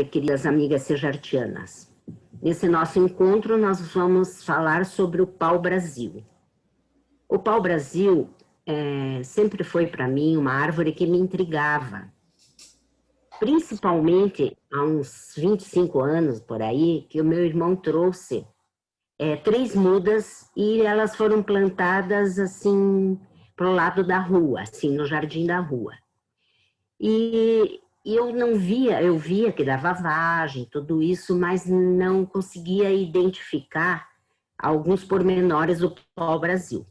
queridas amigas sejartianas. Nesse nosso encontro, nós vamos falar sobre o pau-brasil. O pau-brasil sempre foi para mim uma árvore que me intrigava. Principalmente há uns 25 anos, por aí, que o meu irmão trouxe 3 mudas e elas foram plantadas assim para o lado da rua, assim, no jardim da rua. E eu não via, eu via que dava vagem, tudo isso, mas não conseguia identificar alguns pormenores do pau-brasil.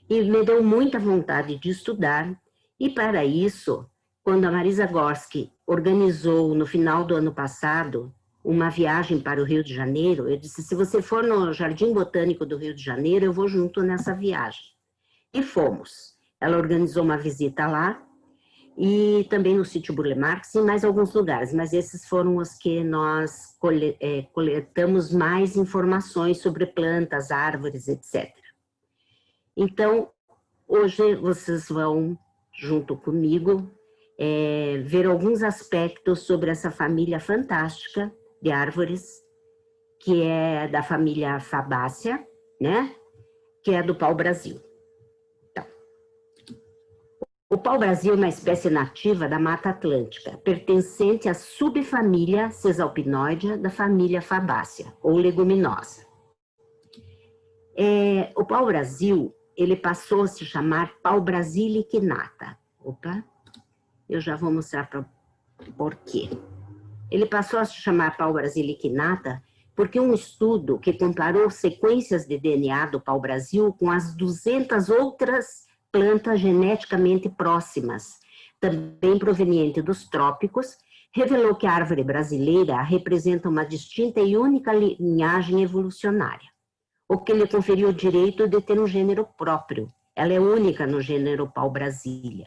E me deu muita vontade de estudar, e para isso, quando a Marisa Gorski organizou no final do ano passado uma viagem para o Rio de Janeiro, eu disse, se você for no Jardim Botânico do Rio de Janeiro, eu vou junto nessa viagem. E fomos. Ela organizou uma visita lá, e também no sítio Burle Marx, em mais alguns lugares, mas esses foram os que nós coletamos mais informações sobre plantas, árvores, etc. Então, hoje vocês vão, junto comigo, ver alguns aspectos sobre essa família fantástica de árvores, que é da família Fabaceae, né? Que é do pau-brasil. O pau-brasil é uma espécie nativa da Mata Atlântica, pertencente à subfamília Caesalpinoidea da família Fabaceae, ou leguminosa. O pau-brasil, ele passou a se chamar pau-brasil lignata. Opa, eu já vou mostrar por quê. Ele passou a se chamar pau-brasil lignata porque um estudo que comparou sequências de DNA do pau-brasil com as 200 outras plantas geneticamente próximas, também proveniente dos trópicos, revelou que a árvore brasileira representa uma distinta e única linhagem evolucionária, o que lhe conferiu o direito de ter um gênero próprio. Ela é única no gênero pau-brasilia.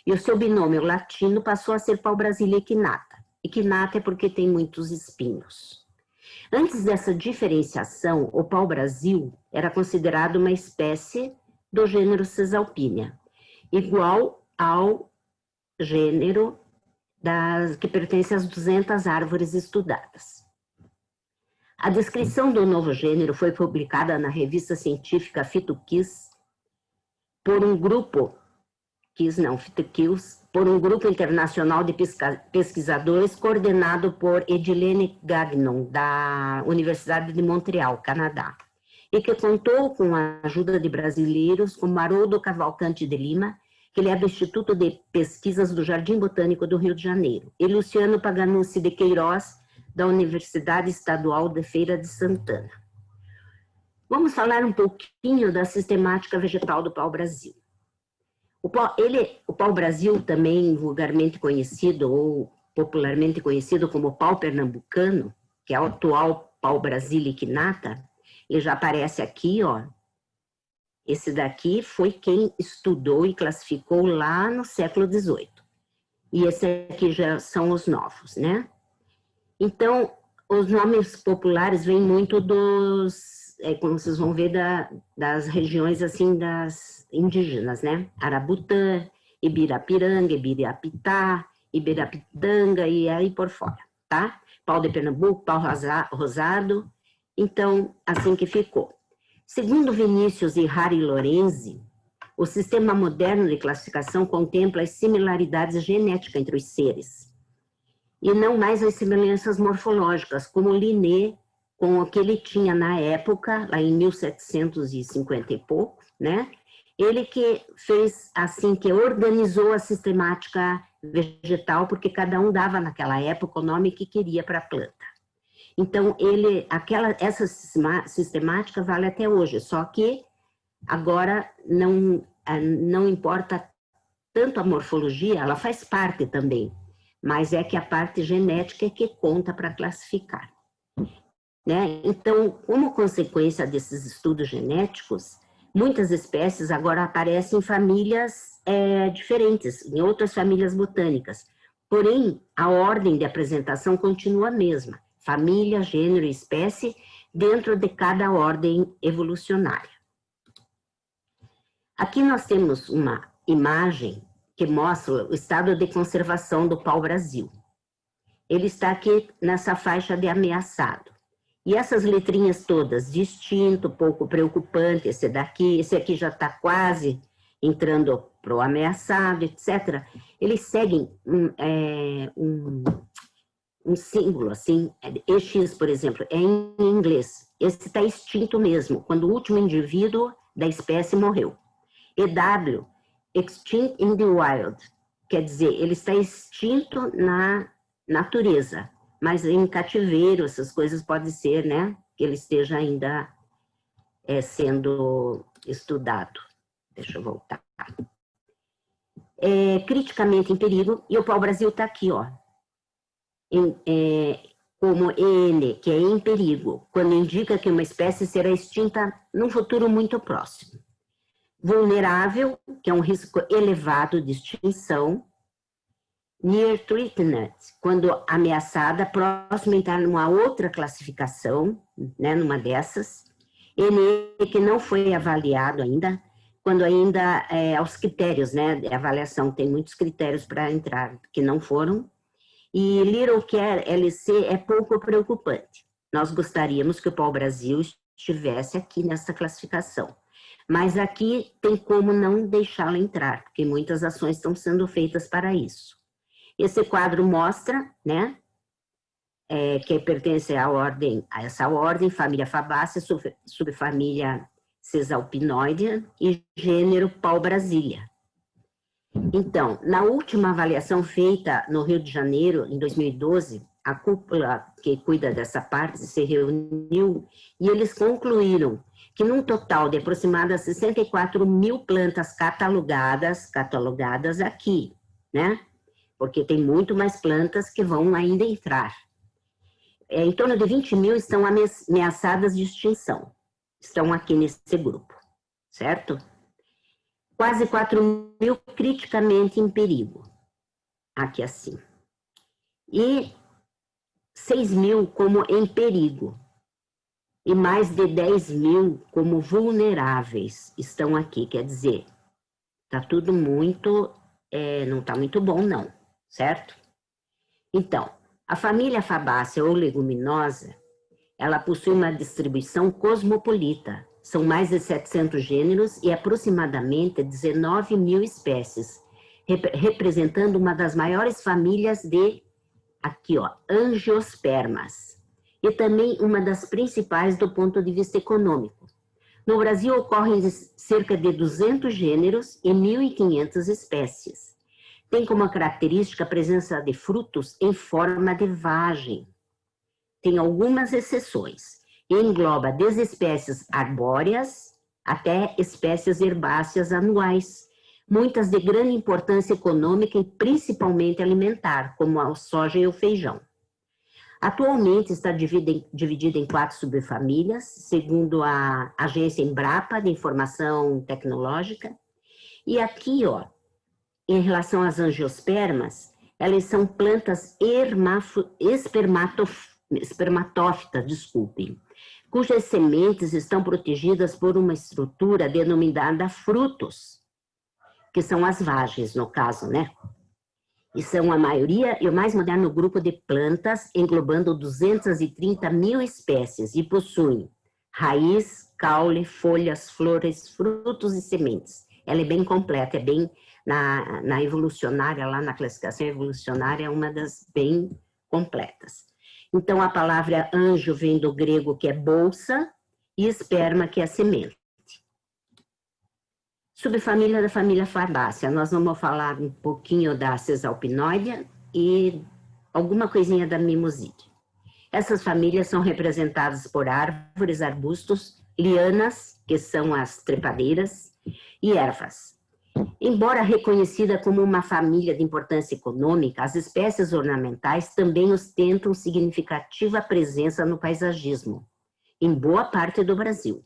E o seu binômio latino passou a ser pau-brasilia equinata. Equinata é porque tem muitos espinhos. Antes dessa diferenciação, o pau-brasil era considerado uma espécie do gênero Caesalpinia, igual ao gênero que pertence às 200 árvores estudadas. A descrição do novo gênero foi publicada na revista científica PhytoKiss por um grupo, por um grupo internacional de pesquisadores coordenado por Edilene Gagnon, da Universidade de Montreal, Canadá, e que contou com a ajuda de brasileiros como Haroldo Cavalcante de Lima, que ele é do Instituto de Pesquisas do Jardim Botânico do Rio de Janeiro, e Luciano Paganucci de Queiroz, da Universidade Estadual de Feira de Santana. Vamos falar um pouquinho da sistemática vegetal do pau-brasil. O pau-brasil, também vulgarmente conhecido ou popularmente conhecido como pau-pernambucano, que é o atual pau-brasil lignata, ele já aparece aqui, ó. Esse daqui foi quem estudou e classificou lá no século XVIII. E esse aqui já são os novos, né? Então, os nomes populares vêm muito como vocês vão ver, das regiões, assim, das indígenas, né? Arabutã, Ibirapiranga, Ibirapitá, Ibirapitanga e aí por fora, tá? Pau de Pernambuco, pau rosado. Então, assim que ficou. Segundo Vinícius e Harry Lorenzi, o sistema moderno de classificação contempla as similaridades genéticas entre os seres, e não mais as semelhanças morfológicas, como Linné, com o que ele tinha na época, lá em 1750 e pouco, né? Ele que fez assim, que organizou a sistemática vegetal, porque cada um dava naquela época o nome que queria para a planta. Então, essa sistemática vale até hoje, só que agora não importa tanto a morfologia, ela faz parte também, mas é que a parte genética é que conta para classificar. Né? Então, como consequência desses estudos genéticos, muitas espécies agora aparecem em famílias diferentes, em outras famílias botânicas, porém, a ordem de apresentação continua a mesma. Família, gênero e espécie, dentro de cada ordem evolucionária. Aqui nós temos uma imagem que mostra o estado de conservação do pau-brasil. ele está aqui nessa faixa de ameaçado. E essas letrinhas todas, distinto, pouco preocupante, esse aqui já está quase entrando para o ameaçado, etc. Eles seguem um símbolo, assim, EX, por exemplo, é em inglês. Esse está extinto mesmo, quando o último indivíduo da espécie morreu. EW, extinct in the wild, quer dizer, ele está extinto na natureza, mas em cativeiro, essas coisas pode ser, né, que ele esteja ainda sendo estudado. Deixa eu voltar. Criticamente em perigo, e o pau-brasil está aqui, ó, como EN, que é em perigo, quando indica que uma espécie será extinta num futuro muito próximo. Vulnerável, que é um risco elevado de extinção. Near threatened, quando ameaçada, próximo a entrar numa outra classificação, né, numa dessas. NE, que não foi avaliado ainda, quando ainda aos critérios, né, de avaliação, tem muitos critérios para entrar, que não foram. E Little Care, LC, é pouco preocupante. Nós gostaríamos que o pau-brasil estivesse aqui nessa classificação. Mas aqui tem como não deixá-la entrar, porque muitas ações estão sendo feitas para isso. Esse quadro mostra, né, que pertence a essa ordem, família Fabaceae, subfamília Caesalpinoidea e gênero pau-brasilia. Então, na última avaliação feita no Rio de Janeiro, em 2012, a cúpula que cuida dessa parte se reuniu e eles concluíram que num total de aproximadamente 64 mil plantas catalogadas aqui, né? Porque tem muito mais plantas que vão ainda entrar. Em torno de 20 mil estão ameaçadas de extinção, estão aqui nesse grupo, certo? Quase 4 mil criticamente em perigo, aqui assim. E 6 mil como em perigo. E mais de 10 mil como vulneráveis estão aqui, quer dizer, tá tudo muito, não está muito bom não, certo? Então, a família Fabaceae ou leguminosa, ela possui uma distribuição cosmopolita. São mais de 700 gêneros e aproximadamente 19 mil espécies, representando uma das maiores famílias de, aqui ó, angiospermas, e também uma das principais do ponto de vista econômico. No Brasil ocorrem cerca de 200 gêneros e 1.500 espécies. Tem como característica a presença de frutos em forma de vagem. Tem algumas exceções. Engloba desde espécies arbóreas até espécies herbáceas anuais, muitas de grande importância econômica e principalmente alimentar, como a soja e o feijão. Atualmente está dividida em 4 subfamílias, segundo a agência Embrapa de Informação Tecnológica. E aqui, ó, em relação às angiospermas, elas são plantas espermatófitas, desculpem, cujas sementes estão protegidas por uma estrutura denominada frutos, que são as vagens, no caso, né? E são a maioria e o mais moderno grupo de plantas, englobando 230 mil espécies, e possuem raiz, caule, folhas, flores, frutos e sementes. Ela é bem completa, é bem, na evolucionária, lá na classificação evolucionária, é uma das bem completas. Então, a palavra anjo vem do grego, que é bolsa, e esperma, que é semente. Subfamília da família Fabaceae. Nós vamos falar um pouquinho da Caesalpinoidea e alguma coisinha da Mimosídea. Essas famílias são representadas por árvores, arbustos, lianas, que são as trepadeiras, e ervas. Embora reconhecida como uma família de importância econômica, as espécies ornamentais também ostentam significativa presença no paisagismo, em boa parte do Brasil,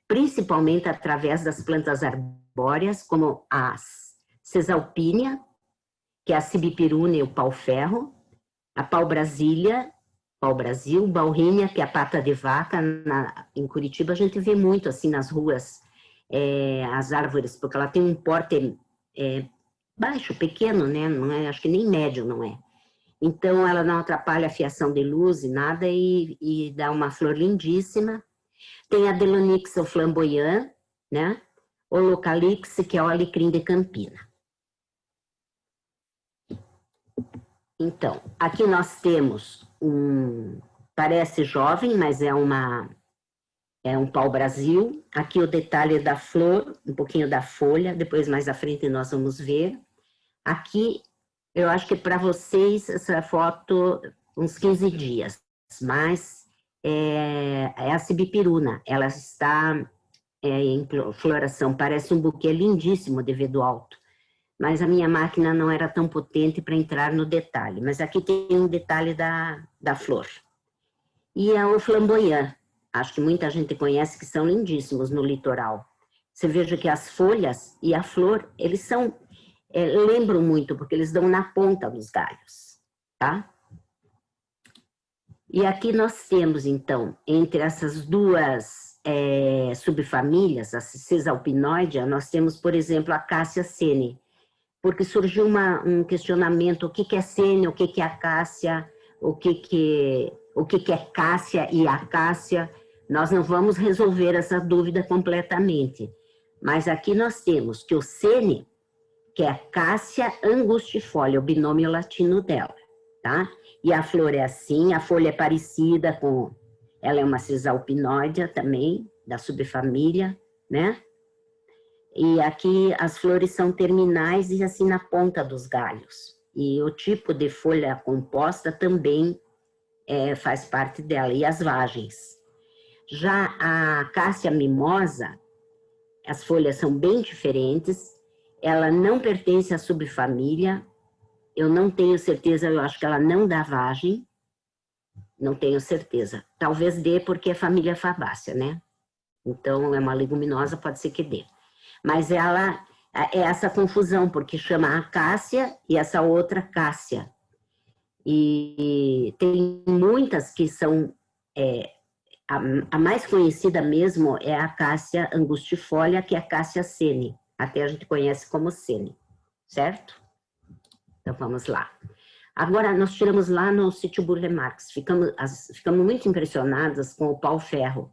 principalmente através das plantas arbóreas, como a Caesalpínea, que é a Cibipiruna e o pau-ferro, a pau-brasilia, pau-brasil, baurrínia, que é a pata de vaca. Em Curitiba a gente vê muito assim nas ruas, as árvores, porque ela tem um porte baixo, pequeno, né? Não é, acho que nem médio, não é. Então, ela não atrapalha a fiação de luz e nada, e dá uma flor lindíssima. Tem a Delonix ou flamboyant, né? O Localix, que é o alecrim de Campina. Então, aqui nós temos parece jovem, mas é um pau-brasil. Aqui o detalhe da flor, um pouquinho da folha, depois mais à frente nós vamos ver. Aqui, eu acho que para vocês, essa foto, uns 15 dias, mas é a Cibipiruna, ela está em floração, parece um buquê lindíssimo de vedo alto, mas a minha máquina não era tão potente para entrar no detalhe, mas aqui tem um detalhe da flor. E é o flamboyant, acho que muita gente conhece, que são lindíssimos no litoral. Você veja que as folhas e a flor, eles são, lembram muito, porque eles dão na ponta dos galhos, tá? E aqui nós temos, então, entre essas duas subfamílias, a Cisalpinoidea, nós temos, por exemplo, a Cássia sene, porque surgiu um questionamento, o que é sene, o que é acácia, o que é cássia e acácia. Nós não vamos resolver essa dúvida completamente, mas aqui nós temos que o sene, que é a Cássia angustifolia, o binômio latino dela, tá? E a flor é assim, a folha é parecida com... Ela é uma Cisalpinoidea também, da subfamília, né? E aqui as flores são terminais e assim na ponta dos galhos. E o tipo de folha composta também faz parte dela, e as vagens. Já a Cássia mimosa, as folhas são bem diferentes, ela não pertence à subfamília, eu não tenho certeza, eu acho que ela não dá vagem, não tenho certeza. Talvez dê porque é família fabácea, né? Então, é uma leguminosa, pode ser que dê. Mas ela é essa confusão, porque chama acácia e essa outra cássia. E tem muitas que são... a mais conhecida mesmo é a Cássia angustifolia, que é a Cássia sene. Até a gente conhece como sene, certo? Então, vamos lá. Agora, nós tiramos lá no sítio Burle Marx, ficamos muito impressionadas com o pau-ferro.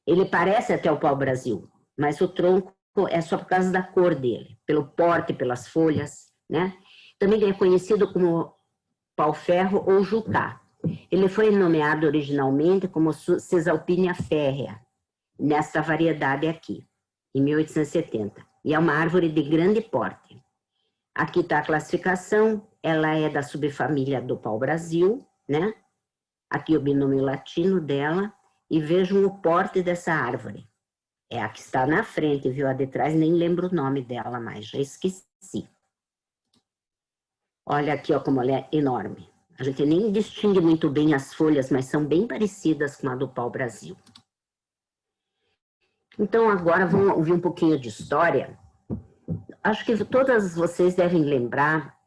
Ele parece até o pau-brasil, mas o tronco é só por causa da cor dele, pelo porte, pelas folhas, né? Também é conhecido como pau-ferro ou jucá. Ele foi nomeado originalmente como Cisalpinia férrea, nesta variedade aqui, em 1870. E é uma árvore de grande porte. Aqui está a classificação, ela é da subfamília do pau-brasil, né? Aqui o binômio latino dela, e vejam o porte dessa árvore. É a que está na frente, viu? A de trás, nem lembro o nome dela mais, já esqueci. Olha aqui, ó, como ela é enorme. A gente nem distingue muito bem as folhas, mas são bem parecidas com a do pau-brasil. Então, agora vamos ouvir um pouquinho de história. Acho que todas vocês devem lembrar,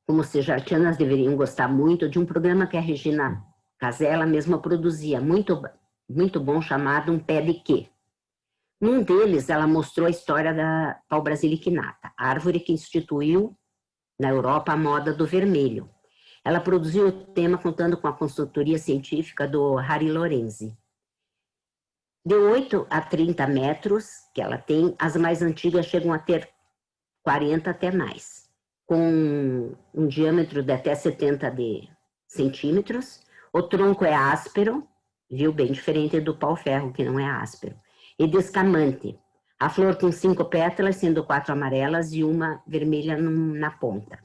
como sejartianas deveriam gostar muito, de um programa que a Regina Casella mesma produzia, muito bom, chamado Um Pé de Quê? Num deles, ela mostrou a história da pau brasilicinata, a árvore que instituiu na Europa a moda do vermelho. Ela produziu o tema contando com a consultoria científica do Harry Lorenzi. De 8 a 30 metros que ela tem, as mais antigas chegam a ter 40 até mais, com um diâmetro de até 70 centímetros. O tronco é áspero, viu? Bem diferente do pau-ferro, que não é áspero. E descamante. A flor com 5 pétalas, sendo 4 amarelas e uma vermelha na ponta.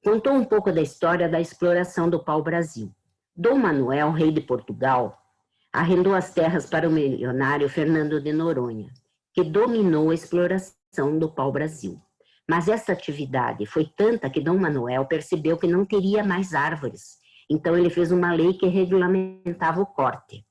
Contou um pouco da história da exploração do pau-brasil. Dom Manuel, rei de Portugal, arrendou as terras para o milionário Fernando de Noronha, que dominou a exploração do pau-brasil. Mas essa atividade foi tanta que Dom Manuel percebeu que não teria mais árvores. Então ele fez uma lei que regulamentava o corte.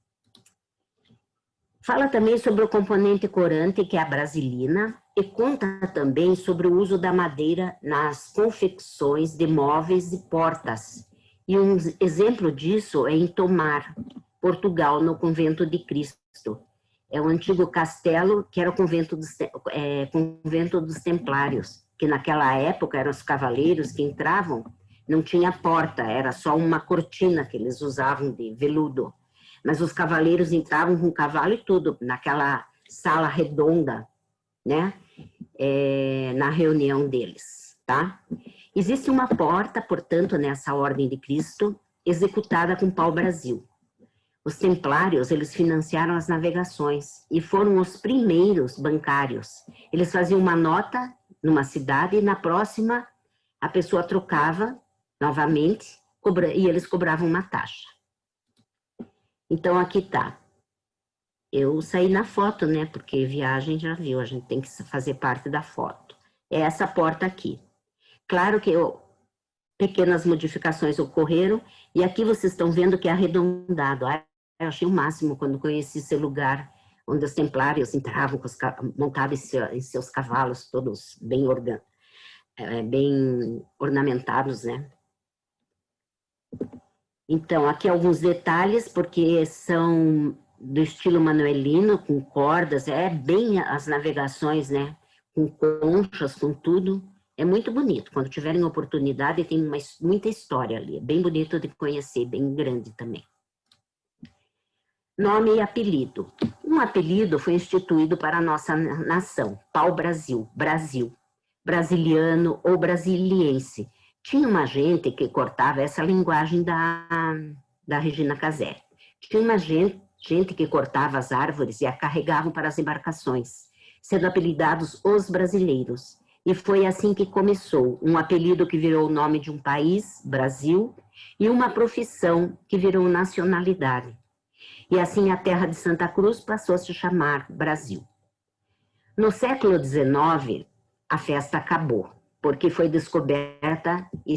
Fala também sobre o componente corante, que é a brasilina, e conta também sobre o uso da madeira nas confecções de móveis e portas. E um exemplo disso é em Tomar, Portugal, no Convento de Cristo. É o antigo castelo, que era o convento dos Templários, que naquela época eram os cavaleiros que entravam não tinha porta, era só uma cortina que eles usavam de veludo. Mas os cavaleiros entravam com o cavalo e tudo, naquela sala redonda, né? Na reunião deles, tá? Existe uma porta, portanto, nessa Ordem de Cristo, executada com pau-brasil. Os templários, eles financiaram as navegações e foram os primeiros bancários. Eles faziam uma nota numa cidade e na próxima a pessoa trocava novamente e eles cobravam uma taxa. Então, aqui tá. Eu saí na foto, né? Porque viagem já viu, a gente tem que fazer parte da foto. É essa porta aqui. Claro que pequenas modificações ocorreram e aqui vocês estão vendo que é arredondado. Eu achei o máximo quando conheci esse lugar onde os templários entravam montados em seus cavalos, todos bem ornamentados, né? Então, aqui alguns detalhes, porque são do estilo manuelino, com cordas, bem as navegações, né? Com conchas, com tudo. É muito bonito. Quando tiverem oportunidade, tem muita história ali. É bem bonito de conhecer, bem grande também. Nome e apelido. Um apelido foi instituído para a nossa nação, pau-brasil, Brasil, brasiliano ou brasiliense. Tinha uma gente que cortava essa linguagem da Regina Casé. Tinha uma gente que cortava as árvores e a carregavam para as embarcações, sendo apelidados os brasileiros. E foi assim que começou, um apelido que virou o nome de um país, Brasil, e uma profissão que virou nacionalidade. E assim a terra de Santa Cruz passou a se chamar Brasil. No século XIX, a festa acabou, porque foi descoberta e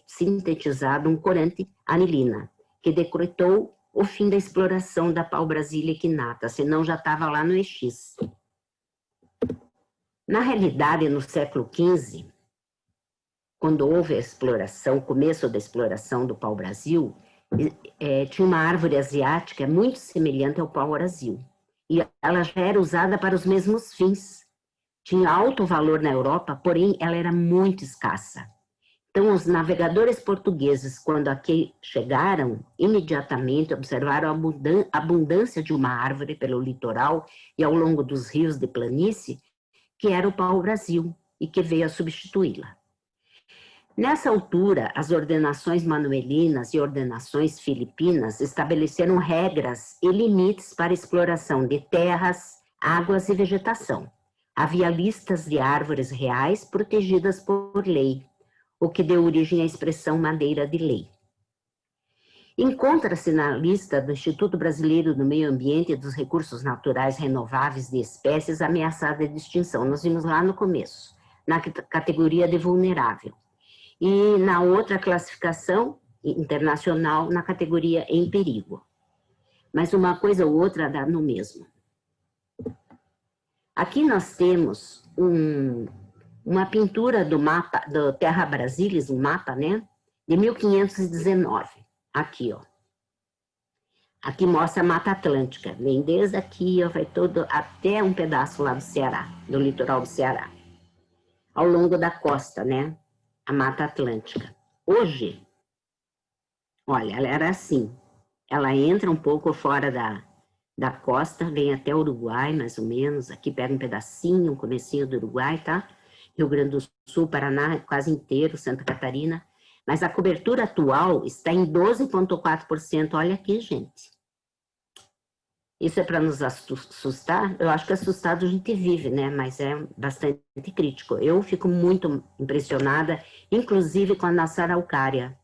sintetizado um corante, anilina, que decretou o fim da exploração da pau-brasil equinata, senão já estava lá no EX. Na realidade, no século XV, quando houve a exploração, o começo da exploração do pau-brasil, tinha uma árvore asiática muito semelhante ao pau-brasil. E ela já era usada para os mesmos fins. Tinha alto valor na Europa, porém ela era muito escassa. Então, os navegadores portugueses, quando aqui chegaram, imediatamente observaram a abundância de uma árvore pelo litoral e ao longo dos rios de planície, que era o pau-brasil, e que veio a substituí-la. Nessa altura, as ordenações manuelinas e ordenações filipinas estabeleceram regras e limites para a exploração de terras, águas e vegetação. Havia listas de árvores reais protegidas por lei, o que deu origem à expressão madeira de lei. Encontra-se na lista do Instituto Brasileiro do Meio Ambiente e dos Recursos Naturais Renováveis de espécies ameaçadas de extinção. Nós vimos lá no começo, na categoria de vulnerável. E na outra classificação internacional, na categoria em perigo. Mas uma coisa ou outra dá no mesmo. Aqui nós temos uma pintura do mapa, do Terra Brasilis, um mapa, né? De 1519. Aqui, ó. Aqui mostra a Mata Atlântica. Vem desde aqui, ó, vai todo até um pedaço lá do Ceará, do litoral do Ceará. Ao longo da costa, né? A Mata Atlântica. Hoje, olha, ela era assim. Ela entra um pouco fora da costa, vem até o Uruguai, mais ou menos. Aqui pega um pedacinho, um comecinho do Uruguai, tá? Rio Grande do Sul, Paraná, quase inteiro, Santa Catarina. Mas a cobertura atual está em 12,4%. Olha aqui, gente. Isso é para nos assustar? Eu acho que assustado a gente vive, né? Mas é bastante crítico. Eu fico muito impressionada, inclusive com a nossa araucária.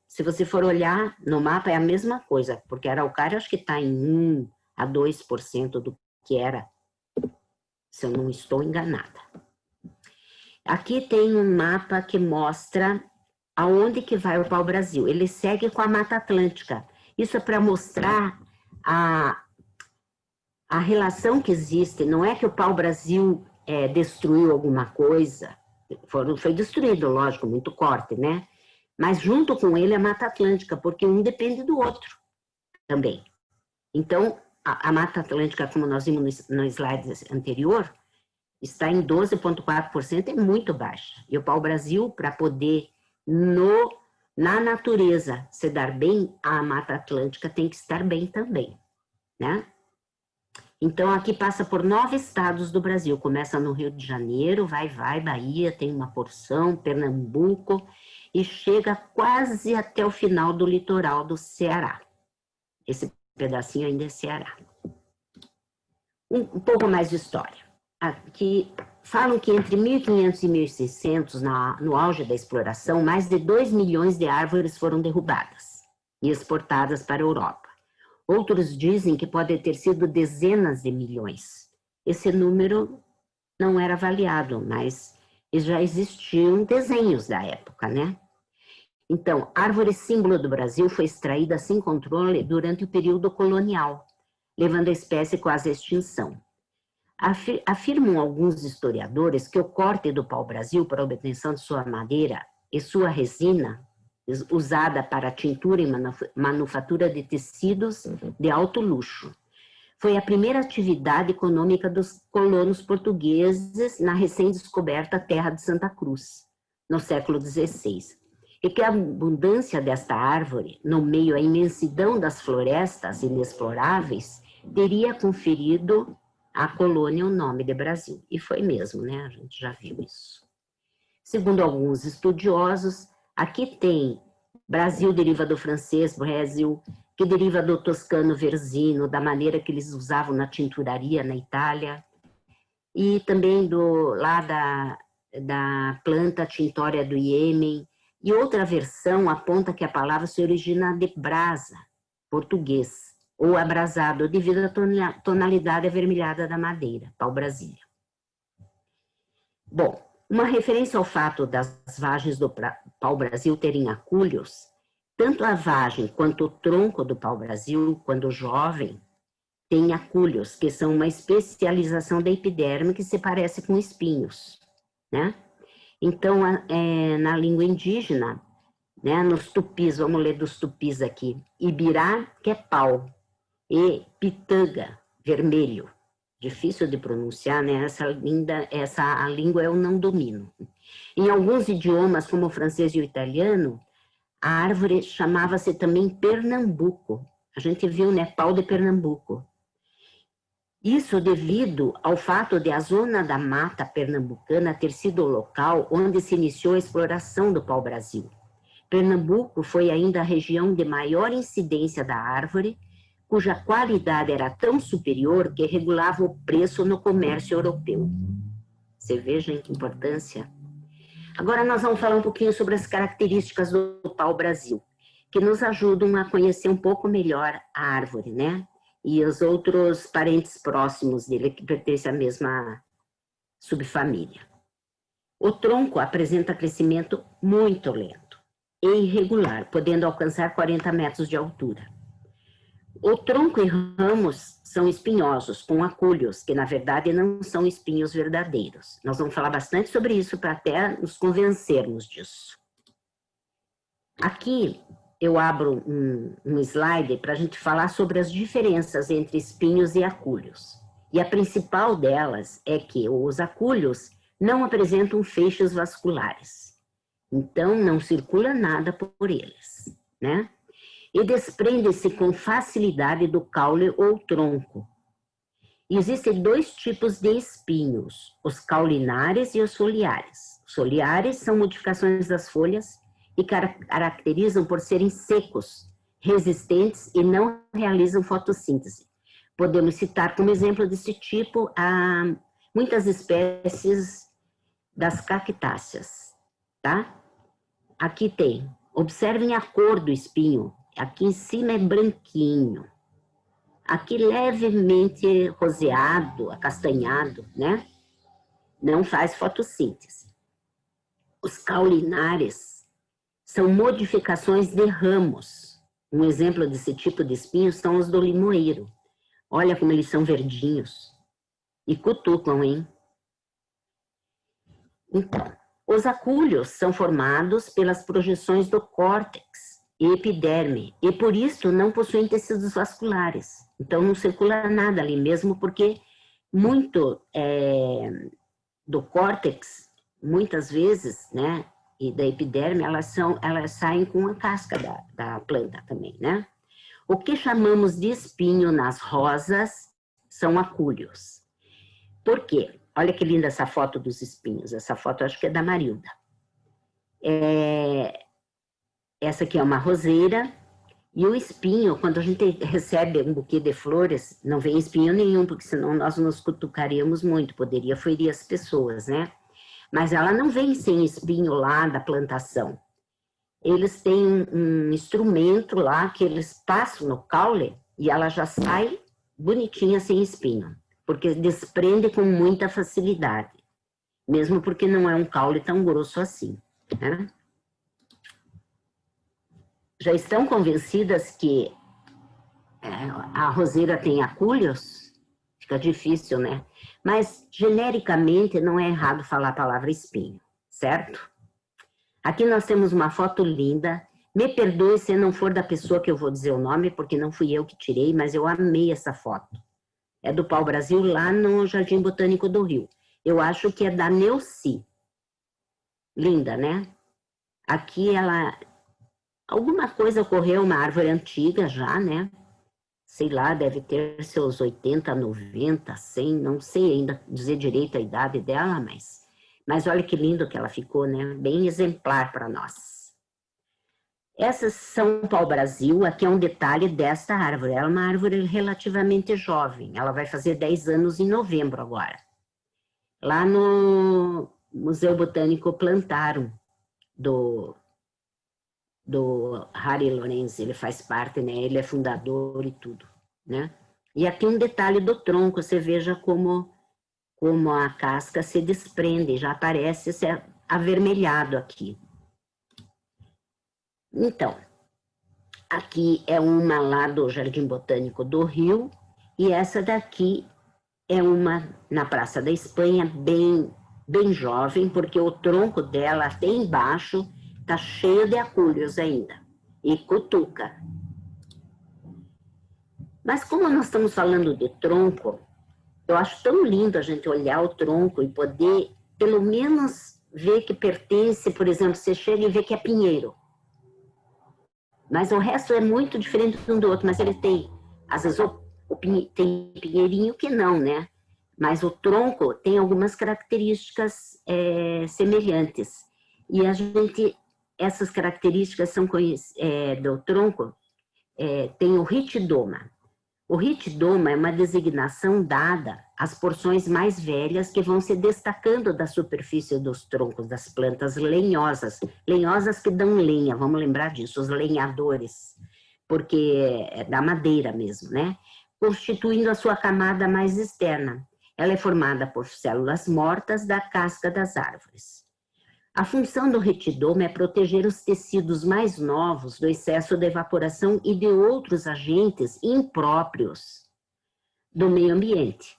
Se você for olhar no mapa, é a mesma coisa, porque a araucária acho que está em 1 a 2% do que era, se eu não estou enganada. Aqui tem um mapa que mostra aonde que vai o pau-brasil. Ele segue com a Mata Atlântica. Isso é para mostrar a relação que existe. Não é que o pau-brasil destruiu alguma coisa. Foi destruído, lógico, muito corte, né? Mas junto com ele a Mata Atlântica, porque um depende do outro também. Então, a Mata Atlântica, como nós vimos no slide anterior, está em 12,4%, é muito baixa. E o pau-brasil, para poder na natureza se dar bem, a Mata Atlântica tem que estar bem também, né? Então, aqui passa por 9 estados do Brasil. Começa no Rio de Janeiro, vai, Bahia, tem uma porção, Pernambuco, e chega quase até o final do litoral do Ceará. Esse pedacinho ainda é Ceará. Um pouco mais de história. Aqui falam que entre 1500 e 1600, no auge da exploração, mais de 2 milhões de árvores foram derrubadas e exportadas para a Europa. Outros dizem que pode ter sido dezenas de milhões. Esse número não era avaliado, mas já existiam desenhos da época, né? Então, a árvore símbolo do Brasil foi extraída sem controle durante o período colonial, levando a espécie quase à extinção. Afirmam alguns historiadores que o corte do pau-brasil para a obtenção de sua madeira e sua resina, usada para tintura e manufatura de tecidos de alto luxo, foi a primeira atividade econômica dos colonos portugueses na recém-descoberta terra de Santa Cruz, no século XVI, e que a abundância desta árvore, no meio à imensidão das florestas inexploráveis, teria conferido à colônia o nome de Brasil. E foi mesmo, né? A gente já viu isso. Segundo alguns estudiosos, aqui tem Brasil deriva do francês Brasil, que deriva do toscano Versino, da maneira que eles usavam na tinturaria na Itália, e também lá da planta tintória do Iêmen. E outra versão aponta que a palavra se origina de brasa, português, ou abrasado, devido à tonalidade avermelhada da madeira, pau-brasilha. Bom, uma referência ao fato das vagens do pau-brasil terem acúlios, tanto a vagem quanto o tronco do pau-brasil, quando jovem, tem acúlios, que são uma especialização da epiderme que se parece com espinhos, né? Então, na língua indígena, né, nos tupis, vamos ler dos tupis aqui, ibirá, que é pau, e pitanga, vermelho. Difícil de pronunciar, né? Essa língua eu não domino. Em alguns idiomas, como o francês e o italiano, a árvore chamava-se também Pernambuco. A gente viu, né? Pau de Pernambuco. Isso devido ao fato de a zona da mata pernambucana ter sido o local onde se iniciou a exploração do pau-brasil. Pernambuco foi ainda a região de maior incidência da árvore, cuja qualidade era tão superior que regulava o preço no comércio europeu. Você veja que importância. Agora nós vamos falar um pouquinho sobre as características do pau-brasil, que nos ajudam a conhecer um pouco melhor a árvore, né? E os outros parentes próximos dele, que pertencem à mesma subfamília. O tronco apresenta crescimento muito lento e irregular, podendo alcançar 40 metros de altura. O tronco e ramos são espinhosos, com acúlios, que na verdade não são espinhos verdadeiros. Nós vamos falar bastante sobre isso para até nos convencermos disso. Aqui eu abro um slide para a gente falar sobre as diferenças entre espinhos e acúlios. E a principal delas é que os acúlios não apresentam feixes vasculares. Então, não circula nada por eles, né? E desprende-se com facilidade do caule ou tronco. Existem 2 tipos de espinhos, os caulinares e os foliares. Os foliares são modificações das folhas e caracterizam por serem secos, resistentes e não realizam fotossíntese. Podemos citar como exemplo desse tipo muitas espécies das cactáceas, tá? Aqui tem, observem a cor do espinho, aqui em cima é branquinho, aqui levemente roseado, acastanhado, né? Não faz fotossíntese. Os caulinares são modificações de ramos. Um exemplo desse tipo de espinhos são os do limoeiro. Olha como eles são verdinhos. E cutucam, hein? Então, os acúlios são formados pelas projeções do córtex e epiderme, e por isso não possuem tecidos vasculares. Então, não circula nada ali mesmo, porque muito do córtex, muitas vezes, né, e da epiderme, elas saem com a casca da planta também, né? O que chamamos de espinho nas rosas são acúlios. Por quê? Olha que linda essa foto dos espinhos. Essa foto acho que é da Marilda. Essa aqui é uma roseira. E o espinho, quando a gente recebe um buquê de flores, não vem espinho nenhum, porque senão nós nos cutucaríamos muito, poderia ferir as pessoas, né? Mas ela não vem sem espinho lá da plantação. Eles têm um instrumento lá que eles passam no caule e ela já sai bonitinha sem espinho, porque desprende com muita facilidade, mesmo porque não é um caule tão grosso assim, né? Já estão convencidas que a roseira tem acúlios? Fica difícil, né? Mas, genericamente, não é errado falar a palavra espinho, certo? Aqui nós temos uma foto linda. Me perdoe se não for da pessoa que eu vou dizer o nome, porque não fui eu que tirei, mas eu amei essa foto. É do Pau Brasil, lá no Jardim Botânico do Rio. Eu acho que é da Neuci. Linda, né? Aqui ela... Alguma coisa ocorreu, uma árvore antiga já, né? Sei lá, deve ter seus 80, 90, 100, não sei ainda dizer direito a idade dela, mas olha que lindo que ela ficou, né? Bem exemplar para nós. Essas são pau-brasil, aqui é um detalhe desta árvore. Ela é uma árvore relativamente jovem, ela vai fazer 10 anos em novembro agora. Lá no Museu Botânico plantaram do Harry Lorenzi, ele faz parte, né? Ele é fundador e tudo, né? E aqui um detalhe do tronco, você veja como a casca se desprende, já aparece avermelhado aqui. Então, aqui é uma lá do Jardim Botânico do Rio, e essa daqui é uma na Praça da Espanha, bem jovem, porque o tronco dela até embaixo está cheio de acúlios ainda, e cutuca. Mas como nós estamos falando de tronco, eu acho tão lindo a gente olhar o tronco e poder, pelo menos, ver que pertence, por exemplo, você chega e vê que é pinheiro. Mas o resto é muito diferente um do outro, mas ele tem, às vezes tem pinheirinho que não, né? Mas o tronco tem algumas características semelhantes. E essas características são do tronco, tem o ritidoma. O ritidoma é uma designação dada às porções mais velhas que vão se destacando da superfície dos troncos das plantas lenhosas. Lenhosas que dão lenha, vamos lembrar disso, os lenhadores, porque é da madeira mesmo, né? Constituindo a sua camada mais externa. Ela é formada por células mortas da casca das árvores. A função do retidoma é proteger os tecidos mais novos do excesso de evaporação e de outros agentes impróprios do meio ambiente.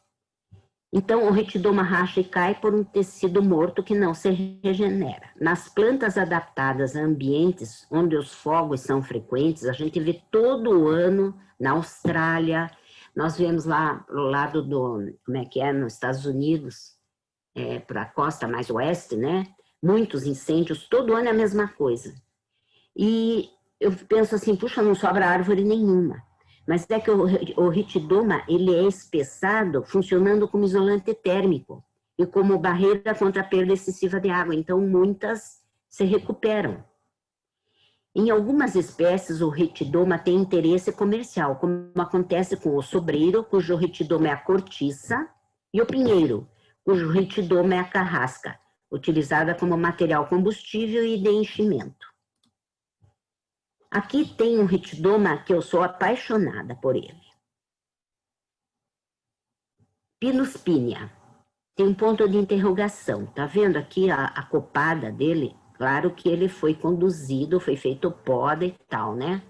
Então, o retidoma racha e cai por um tecido morto que não se regenera. Nas plantas adaptadas a ambientes onde os fogos são frequentes, a gente vê todo o ano na Austrália, nós vemos lá pro lado nos Estados Unidos, para a costa mais oeste, né? Muitos incêndios, todo ano é a mesma coisa. E eu penso assim, puxa, não sobra árvore nenhuma. Mas é que o ritidoma, ele é espessado, funcionando como isolante térmico e como barreira contra a perda excessiva de água. Então, muitas se recuperam. Em algumas espécies, o ritidoma tem interesse comercial, como acontece com o sobreiro, cujo ritidoma é a cortiça, e o pinheiro, cujo ritidoma é a carrasca, utilizada como material combustível e de enchimento. Aqui tem um ritidoma que eu sou apaixonada por ele. Pinus pinea. Tem um ponto de interrogação. Tá vendo aqui a copada dele? Claro que ele foi conduzido, foi feito poda e tal, né?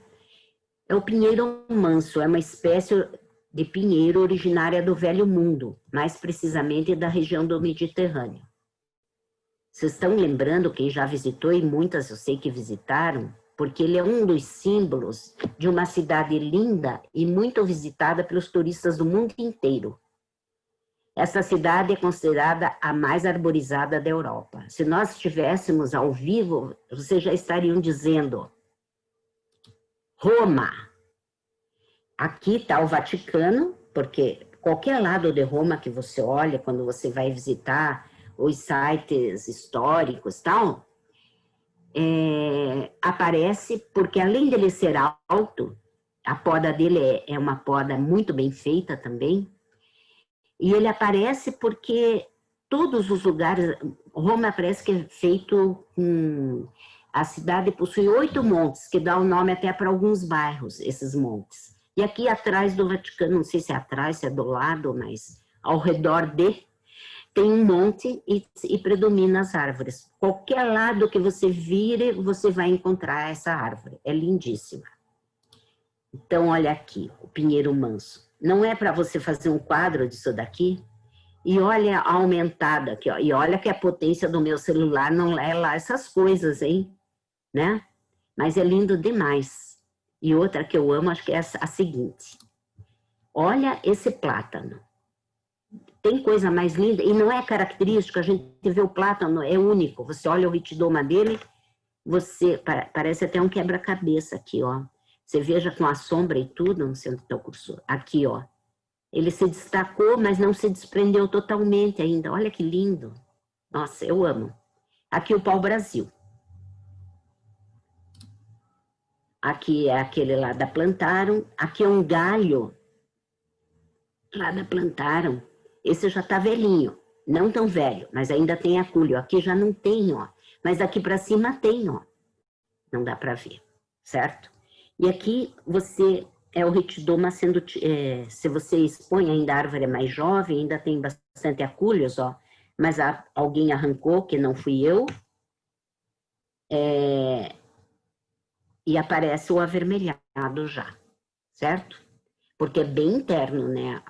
É o pinheiro manso, é uma espécie de pinheiro originária do Velho Mundo, mais precisamente da região do Mediterrâneo. Vocês estão lembrando, quem já visitou, e muitas eu sei que visitaram, porque ele é um dos símbolos de uma cidade linda e muito visitada pelos turistas do mundo inteiro. Essa cidade é considerada a mais arborizada da Europa. Se nós estivéssemos ao vivo, vocês já estariam dizendo Roma. Aqui está o Vaticano, porque qualquer lado de Roma que você olha, quando você vai visitar os sites históricos e tal, aparece, porque além dele ser alto, a poda dele é uma poda muito bem feita também, e ele aparece porque todos os lugares, Roma parece que é feito com... A cidade possui 8 montes, que dá o nome até para alguns bairros, esses montes. E aqui atrás do Vaticano, não sei se é atrás, se é do lado, mas ao redor tem um monte e predomina as árvores. Qualquer lado que você vire, você vai encontrar essa árvore. É lindíssima. Então, olha aqui, o pinheiro manso. Não é para você fazer um quadro disso daqui? E olha a aumentada aqui, ó. E olha que a potência do meu celular não é lá essas coisas, hein? Né? Mas é lindo demais. E outra que eu amo, acho que é a seguinte. Olha esse plátano. Tem coisa mais linda, e não é característica, a gente vê o plátano, é único. Você olha o ritidoma dele, parece até um quebra-cabeça aqui, ó. Você veja com a sombra e tudo, não sei onde está o cursor. Aqui, ó. Ele se destacou, mas não se desprendeu totalmente ainda. Olha que lindo. Nossa, eu amo. Aqui o pau-brasil. Aqui é aquele lá da plantaram. Aqui é um galho lá da plantaram. Esse já está velhinho. Não tão velho, mas ainda tem acúlio. Aqui já não tem, ó. Mas aqui para cima tem, ó. Não dá para ver, certo? E aqui você é o ritidoma sendo... se você expõe ainda a árvore é mais jovem, ainda tem bastante acúlios, ó. Mas alguém arrancou, que não fui eu. E aparece o avermelhado já, certo? Porque é bem interno, né?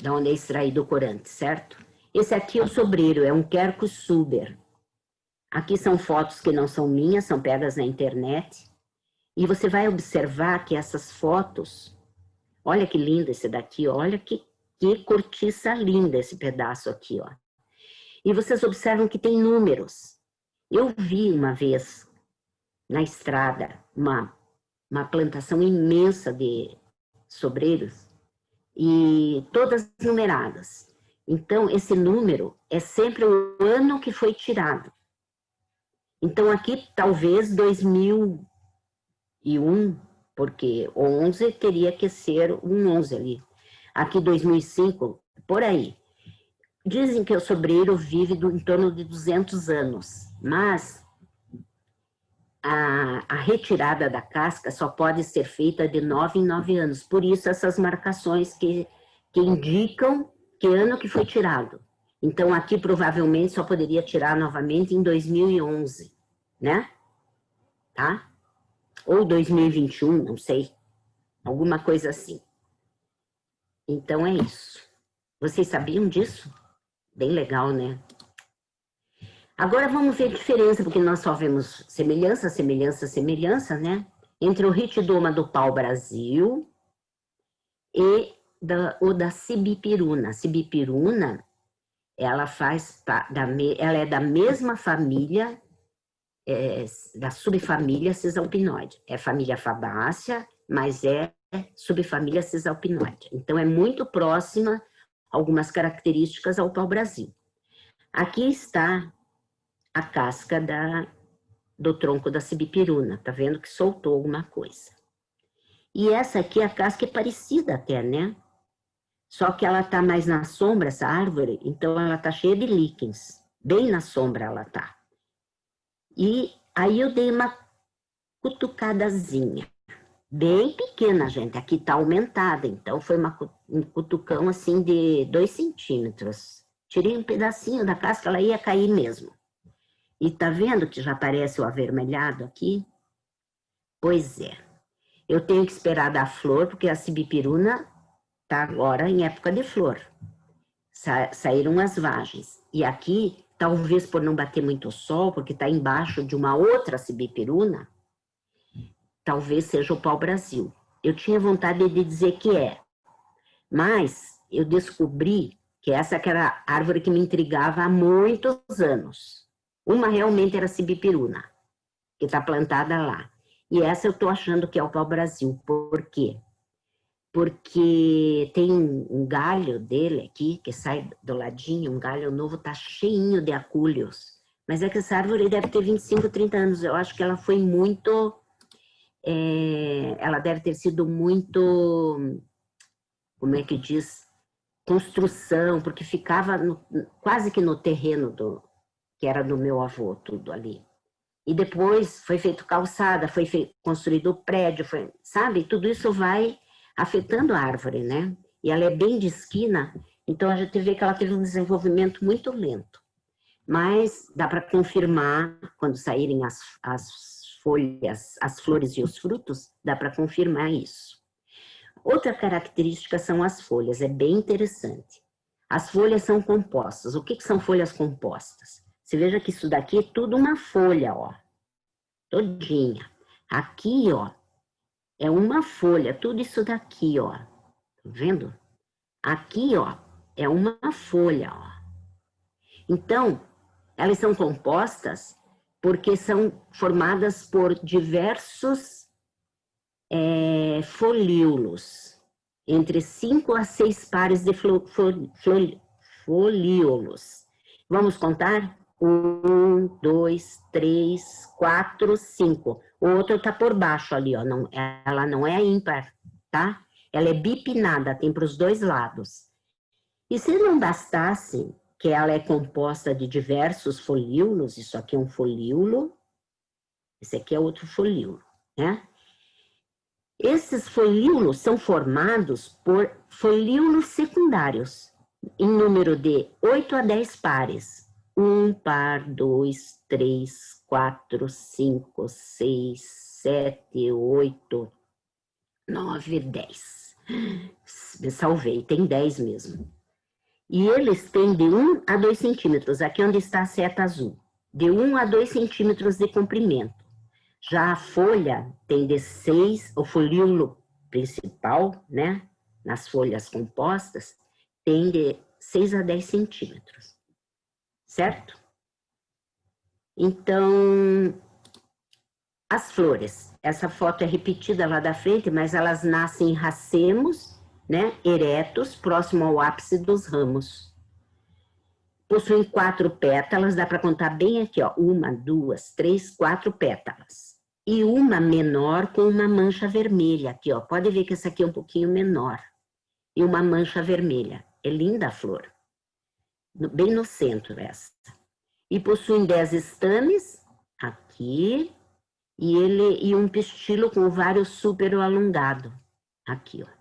Da onde é extraído o corante, certo? Esse aqui é o sobreiro, é um Quercus suber. Aqui são fotos que não são minhas, são pegas na internet. E você vai observar que essas fotos... Olha que lindo esse daqui, olha que cortiça linda esse pedaço aqui, ó. E vocês observam que tem números. Eu vi uma vez na estrada uma plantação imensa de sobreiros e todas numeradas. Então, esse número é sempre o ano que foi tirado. Então, aqui, talvez 2001, porque 11 teria que ser um 11 ali. Aqui, 2005, por aí. Dizem que o sobreiro vive em torno de 200 anos, mas a retirada da casca só pode ser feita de 9 em 9 anos. Por isso, essas marcações que indicam que ano que foi tirado. Então, aqui provavelmente só poderia tirar novamente em 2011, né? Tá? Ou 2021, não sei. Alguma coisa assim. Então, é isso. Vocês sabiam disso? Bem legal, né? Agora vamos ver a diferença, porque nós só vemos semelhança, semelhança, semelhança, né? Entre o ritidoma do pau-brasil e o da sibipiruna. A sibipiruna, ela é da mesma família, da subfamília cisalpinoide. É família fabácea, mas é subfamília cisalpinoide. Então, é muito próxima algumas características ao pau-brasil. Aqui está a casca do tronco da sibipiruna. Tá vendo que soltou alguma coisa. E essa aqui, a casca é parecida até, né? Só que ela tá mais na sombra, essa árvore, então ela tá cheia de líquens. Bem na sombra ela tá. E aí eu dei uma cutucadazinha. Bem pequena, gente. Aqui tá aumentada, então foi um cutucão assim de 2 centímetros. Tirei um pedacinho da casca, ela ia cair mesmo. E tá vendo que já aparece o avermelhado aqui? Pois é. Eu tenho que esperar dar flor, porque a sibipiruna tá agora em época de flor. Saíram as vagens. E aqui, talvez por não bater muito sol, porque tá embaixo de uma outra sibipiruna, talvez seja o pau-brasil. eu tinha vontade de dizer que é, mas eu descobri que essa que era a árvore que me intrigava há muitos anos. Uma realmente era a sibipiruna, que está plantada lá. E essa eu estou achando que é o pau-brasil. Por quê? Porque tem um galho dele aqui, que sai do ladinho, um galho novo, está cheinho de acúlios. Mas é que essa árvore deve ter 25, 30 anos. Eu acho que ela foi muito... ela deve ter sido muito... Como é que diz? Construção, porque ficava quase que no terreno que era do meu avô, tudo ali. E depois foi feito calçada, foi construído prédio, sabe? Tudo isso vai afetando a árvore, né? E ela é bem de esquina, então a gente vê que ela teve um desenvolvimento muito lento. Mas dá para confirmar, quando saírem as folhas, as flores e os frutos, dá para confirmar isso. Outra característica são as folhas, é bem interessante. As folhas são compostas. O que são folhas compostas? Você veja que isso daqui é tudo uma folha, ó, todinha. Aqui, ó, é uma folha, tudo isso daqui, ó, tá vendo? Aqui, ó, é uma folha, ó. Então, elas são compostas porque são formadas por diversos folíolos, entre 5 a 6 pares de folíolos. Vamos contar? 1, 2, 3, 4, 5. O outro está por baixo ali, ó. Não, ela não é ímpar, tá? Ela é bipinada, tem para os dois lados. E se não bastasse que ela é composta de diversos folíolos, isso aqui é um folíolo, esse aqui é outro folíolo, né? Esses folíolos são formados por folíolos secundários, em número de 8 a 10 pares. 1 par, 2, 3, 4, 5, 6, 7, 8, 9, 10. Me salvei, tem 10 mesmo. E eles têm de 1 a 2 centímetros, aqui onde está a seta azul, de 1 a 2 centímetros de comprimento. Já a folha tem de 6, o folíolo principal, né, nas folhas compostas, tem de 6 a 10 centímetros, certo? Então, as flores, essa foto é repetida lá da frente, mas elas nascem em racemos, né, eretos, próximo ao ápice dos ramos. Possuem 4 pétalas, dá para contar bem aqui, ó, 1, 2, 3, 4 pétalas. E uma menor com uma mancha vermelha aqui, ó. Pode ver que essa aqui é um pouquinho menor. E uma mancha vermelha. É linda a flor. Bem no centro essa. E possuem 10 estames, aqui, e um pistilo com ovário super alongado, aqui, ó.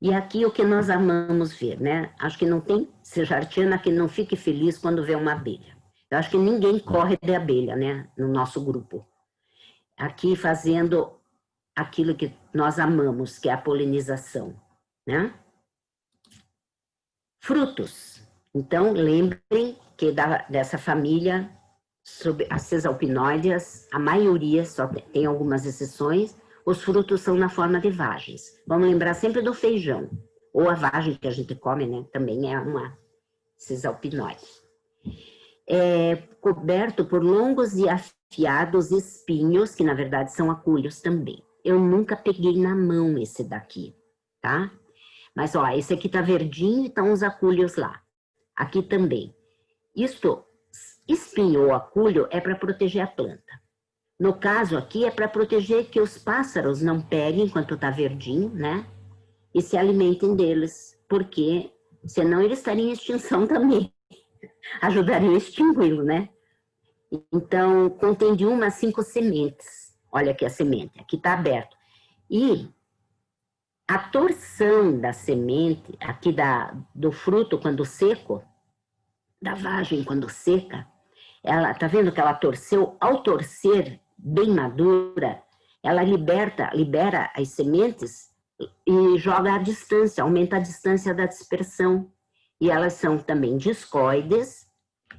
E aqui o que nós amamos ver, né? Acho que não tem sejartiana que não fique feliz quando vê uma abelha. Eu acho que ninguém corre de abelha, né? No nosso grupo. Aqui fazendo aquilo que nós amamos, que é a polinização, né? Frutos. Então, lembrem que dessa família, sobre as sesalpinoides, a maioria, só tem algumas exceções, os frutos são na forma de vagens. Vamos lembrar sempre do feijão, ou a vagem que a gente come, né? Também é uma sesalpinoide. É coberto por longos e afiados espinhos, que na verdade são acúlios também. Eu nunca peguei na mão esse daqui, tá? Mas, ó, esse aqui tá verdinho e estão os acúlios lá. Aqui também. Isto, espinho ou acúlio é para proteger a planta. No caso aqui é para proteger que os pássaros não peguem enquanto tá verdinho, né? E se alimentem deles, porque senão eles estariam em extinção também. Ajudariam a extingui-lo, né? Então, contém de 1 a 5 sementes. Olha aqui a semente, aqui tá aberto. E a torção da semente, aqui do fruto quando seco, da vagem quando seca, ela, tá vendo que ela torceu? Ao torcer bem madura, ela libera as sementes e joga a distância, aumenta a distância da dispersão. E elas são também discoides.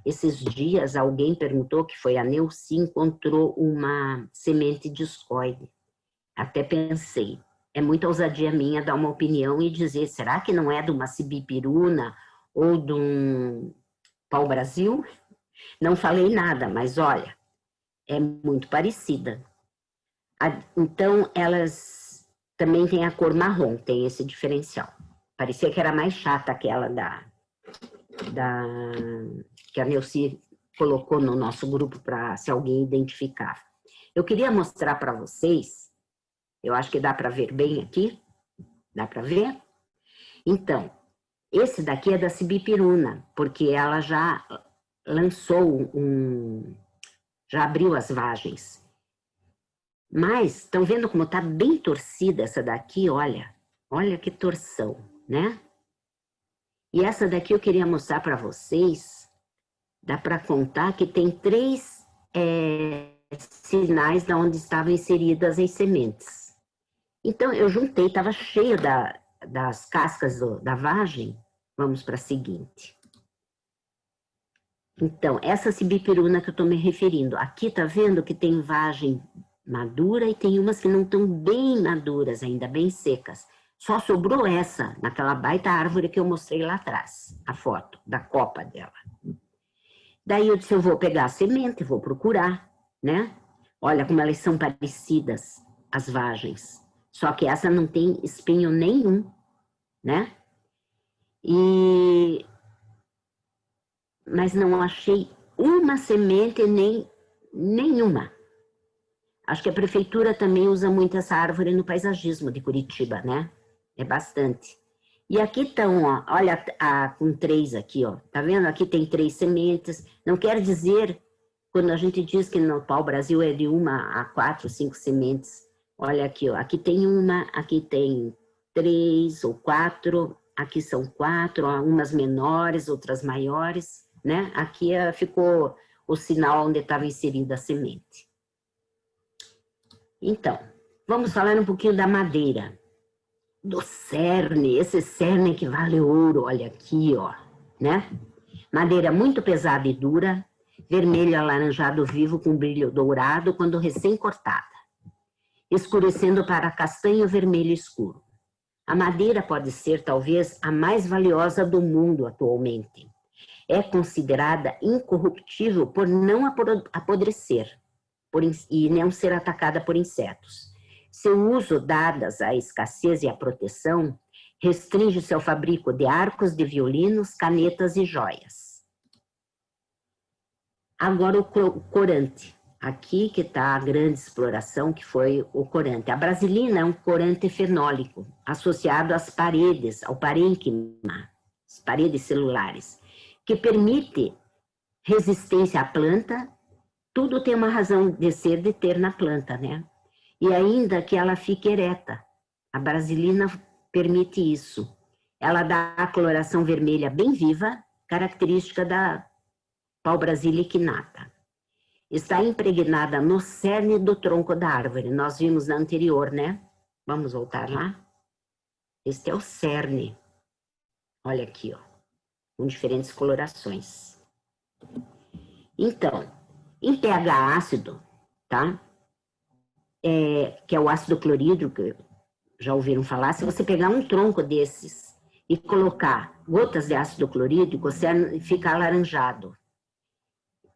Esses dias alguém perguntou, que foi a Neuci, encontrou uma semente discoide. Até pensei, é muita ousadia minha dar uma opinião e dizer, será que não é de uma sibipiruna ou de um pau-brasil? Não falei nada, mas olha, é muito parecida. Então, elas também têm a cor marrom, tem esse diferencial. Parecia que era mais chata aquela que a Neuci colocou no nosso grupo para se alguém identificar. Eu queria mostrar para vocês, eu acho que dá para ver bem aqui, dá para ver? Então, esse daqui é da sibipiruna, porque ela já lançou já abriu as vagens. Mas, estão vendo como está bem torcida essa daqui? Olha que torção, né? E essa daqui eu queria mostrar para vocês, dá para contar que tem 3 sinais de onde estavam inseridas as sementes. Então, eu juntei, estava cheio das cascas da vagem. Vamos para a seguinte. Então, essa sibipiruna que eu estou me referindo, aqui tá vendo que tem vagem madura e tem umas que não estão bem maduras ainda, bem secas. Só sobrou essa, naquela baita árvore que eu mostrei lá atrás, a foto da copa dela. Daí eu disse, eu vou pegar a semente, vou procurar, né? Olha como elas são parecidas, as vagens. Só que essa não tem espinho nenhum, né? Mas não achei uma semente, nenhuma. Acho que a prefeitura também usa muito essa árvore no paisagismo de Curitiba, né? É bastante. E aqui estão, ó, olha, com 3 aqui, ó. Tá vendo? Aqui tem 3 sementes. Não quer dizer, quando a gente diz que no pau-brasil é de 1 a 4, 5 sementes. Olha aqui, ó. Aqui tem uma, aqui tem 3 ou 4, aqui são 4, ó, umas menores, outras maiores, né? Aqui ficou o sinal onde estava inserida a semente. Então, vamos falar um pouquinho da madeira, do cerne, esse cerne que vale ouro, olha aqui, ó, né? Madeira muito pesada e dura, vermelho alaranjado vivo com brilho dourado quando recém-cortada, escurecendo para castanho vermelho escuro. A madeira pode ser, talvez, a mais valiosa do mundo atualmente. É considerada incorruptível por não apodrecer e não ser atacada por insetos. Seu uso, dadas a escassez e a proteção, restringe-se ao fabrico de arcos de violinos, canetas e joias. Agora o corante. Aqui que está a grande exploração, que foi o corante. A brasilina é um corante fenólico, associado às paredes, ao parênquima, as paredes celulares, que permite resistência à planta. Tudo tem uma razão de ser, de ter na planta, né? E ainda que ela fique ereta. A brasilina permite isso. Ela dá a coloração vermelha bem viva, característica da pau-brasil equinata. Está impregnada no cerne do tronco da árvore. Nós vimos na anterior, né? Vamos voltar lá? Este é o cerne. Olha aqui, ó. Com diferentes colorações. Então, em pH ácido, tá? Que é o ácido clorídrico, já ouviram falar, se você pegar um tronco desses e colocar gotas de ácido clorídrico, você fica alaranjado.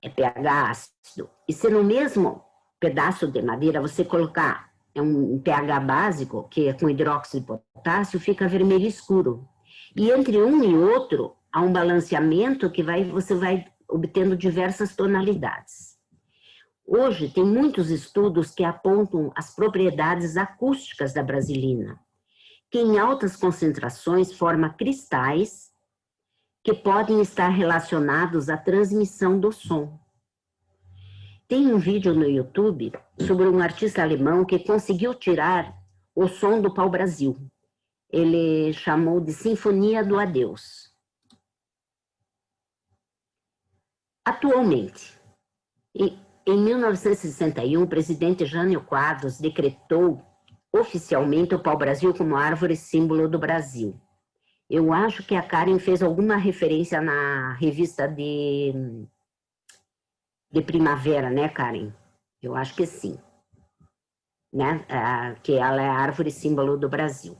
É pH ácido. E se no mesmo pedaço de madeira você colocar um pH básico, que é com hidróxido de potássio, fica vermelho escuro. E entre um e outro, há um balanceamento que você vai obtendo diversas tonalidades. Hoje, tem muitos estudos que apontam as propriedades acústicas da brasilina, que em altas concentrações forma cristais que podem estar relacionados à transmissão do som. Tem um vídeo no YouTube sobre um artista alemão que conseguiu tirar o som do pau-brasil. Ele chamou de Sinfonia do Adeus. Atualmente, em 1961, o presidente Jânio Quadros decretou oficialmente o pau-brasil como árvore símbolo do Brasil. Eu acho que a Karen fez alguma referência na revista de primavera, né, Karen? Eu acho que sim. né, que ela é a árvore símbolo do Brasil.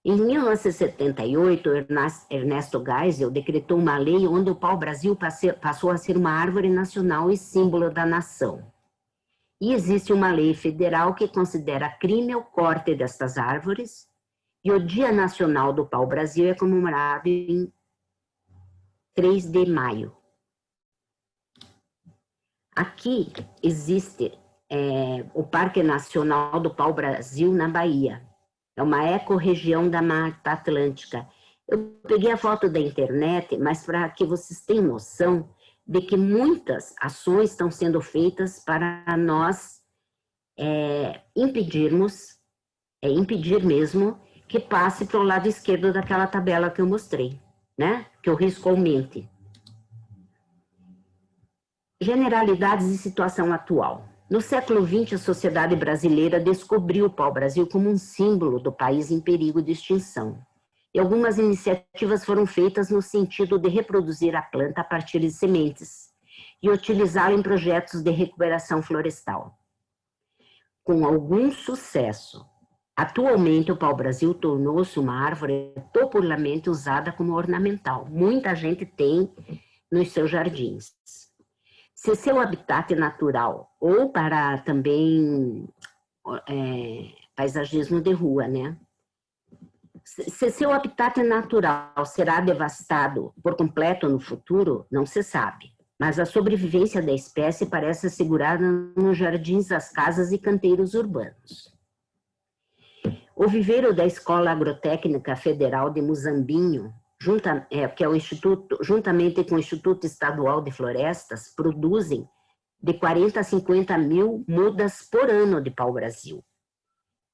Em 1978, Ernesto Geisel decretou uma lei onde o pau-brasil passou a ser uma árvore nacional e símbolo da nação. E existe uma lei federal que considera crime o corte destas árvores, e o Dia Nacional do Pau-Brasil é comemorado em 3 de maio. Aqui existe o Parque Nacional do Pau-Brasil, na Bahia. É uma ecorregião da Mata Atlântica. Eu peguei a foto da internet, mas para que vocês tenham noção de que muitas ações estão sendo feitas para nós impedir mesmo que passe para o lado esquerdo daquela tabela que eu mostrei, né? Que o risco aumente. Generalidades e situação atual. No século XX, a sociedade brasileira descobriu o pau-brasil como um símbolo do país em perigo de extinção. E algumas iniciativas foram feitas no sentido de reproduzir a planta a partir de sementes e utilizá-la em projetos de recuperação florestal. Com algum sucesso. Atualmente, o pau-brasil tornou-se uma árvore popularmente usada como ornamental. Muita gente tem nos seus jardins. Se seu habitat natural, ou para também paisagismo de rua, né? Se seu habitat natural será devastado por completo no futuro, não se sabe. Mas a sobrevivência da espécie parece assegurada nos jardins das casas e canteiros urbanos. O viveiro da Escola Agrotécnica Federal de Muzambinho, que é o instituto, juntamente com o Instituto Estadual de Florestas, produzem de 40 a 50 mil mudas por ano de pau-brasil.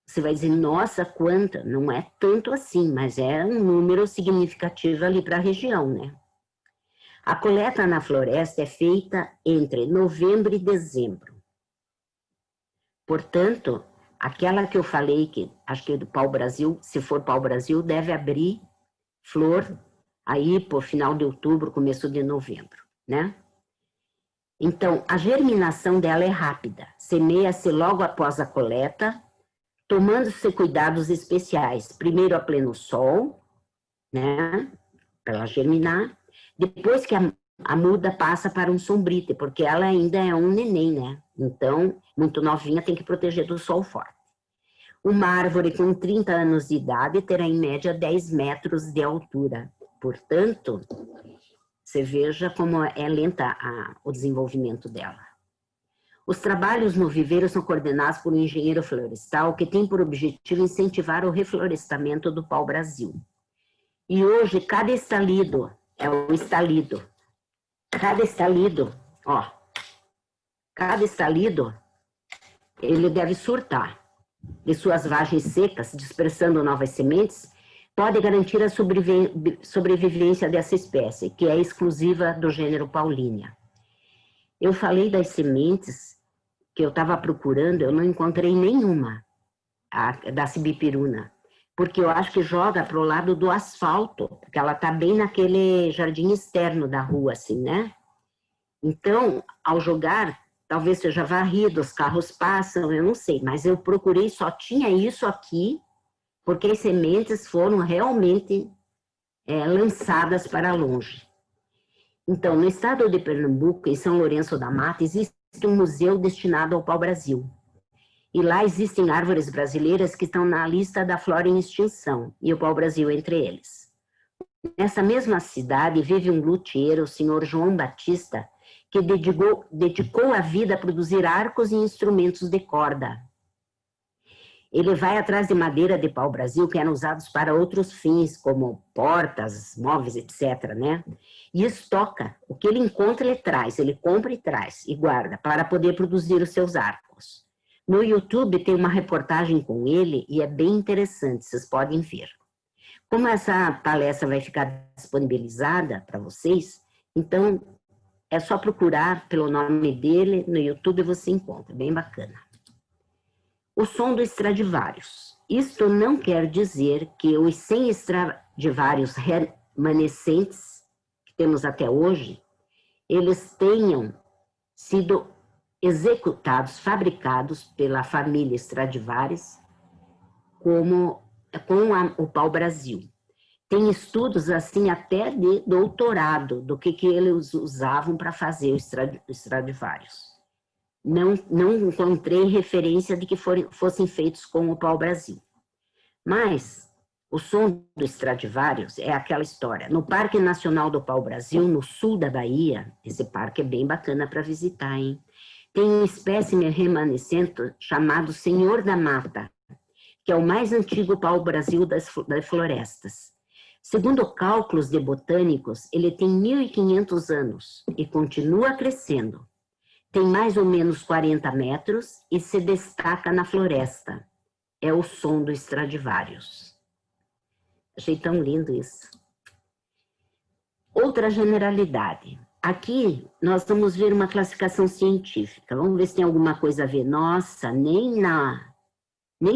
Você vai dizer, nossa, quanta? Não é tanto assim, mas é um número significativo ali para a região, né? A coleta na floresta é feita entre novembro e dezembro. Portanto, aquela que eu falei, que acho que é do pau-brasil, se for pau-brasil, deve abrir flor aí por final de outubro, começo de novembro, né? Então, a germinação dela é rápida, semeia-se logo após a coleta, tomando-se cuidados especiais, primeiro a pleno sol, né, para ela germinar, depois que a muda passa para um sombrite, porque ela ainda é um neném, né, então, muito novinha, tem que proteger do sol forte. Uma árvore com 30 anos de idade terá em média 10 metros de altura. Portanto, você veja como é lenta o desenvolvimento dela. Os trabalhos no viveiro são coordenados por um engenheiro florestal que tem por objetivo incentivar o reflorestamento do pau-brasil. E hoje, cada estalido, ele deve surtar de suas vagens secas, dispersando novas sementes, pode garantir a sobrevivência dessa espécie, que é exclusiva do gênero Paulínia. Eu falei das sementes que eu estava procurando, eu não encontrei nenhuma da sibipiruna, porque eu acho que joga para o lado do asfalto, porque ela está bem naquele jardim externo da rua, assim, né? Então, ao jogar, talvez seja varrido, os carros passam, eu não sei, mas eu procurei, só tinha isso aqui, porque as sementes foram realmente lançadas para longe. Então, no estado de Pernambuco, em São Lourenço da Mata, existe um museu destinado ao pau-brasil. E lá existem árvores brasileiras que estão na lista da flora em extinção, e o pau-brasil entre eles. Nessa mesma cidade vive um luthier, o senhor João Batista, que dedicou a vida a produzir arcos e instrumentos de corda. Ele vai atrás de madeira de pau-brasil que eram usados para outros fins, como portas, móveis, etc., né? E estoca. O que ele encontra, ele traz. Ele compra e traz, e guarda, para poder produzir os seus arcos. No YouTube tem uma reportagem com ele, e é bem interessante, vocês podem ver. Como essa palestra vai ficar disponibilizada para vocês, então é só procurar pelo nome dele no YouTube e você encontra, bem bacana. O som do Stradivarius. Isto não quer dizer que os 100 Stradivarius remanescentes que temos até hoje, eles tenham sido executados, fabricados pela família Stradivarius com o pau-brasil. Tem estudos assim até de doutorado do que eles usavam para fazer o Stradivarius. Não encontrei referência de que fossem feitos com o pau-brasil. Mas o som do Stradivarius é aquela história. No Parque Nacional do Pau-Brasil, no sul da Bahia, esse parque é bem bacana para visitar, hein? Tem um espécime remanescente chamado Senhor da Mata, que é o mais antigo pau-brasil das florestas. Segundo cálculos de botânicos, ele tem 1.500 anos e continua crescendo. Tem mais ou menos 40 metros e se destaca na floresta. É o som do Stradivarius. Achei tão lindo isso. Outra generalidade. Aqui nós vamos ver uma classificação científica. Vamos ver se tem alguma coisa a ver. Nossa, nem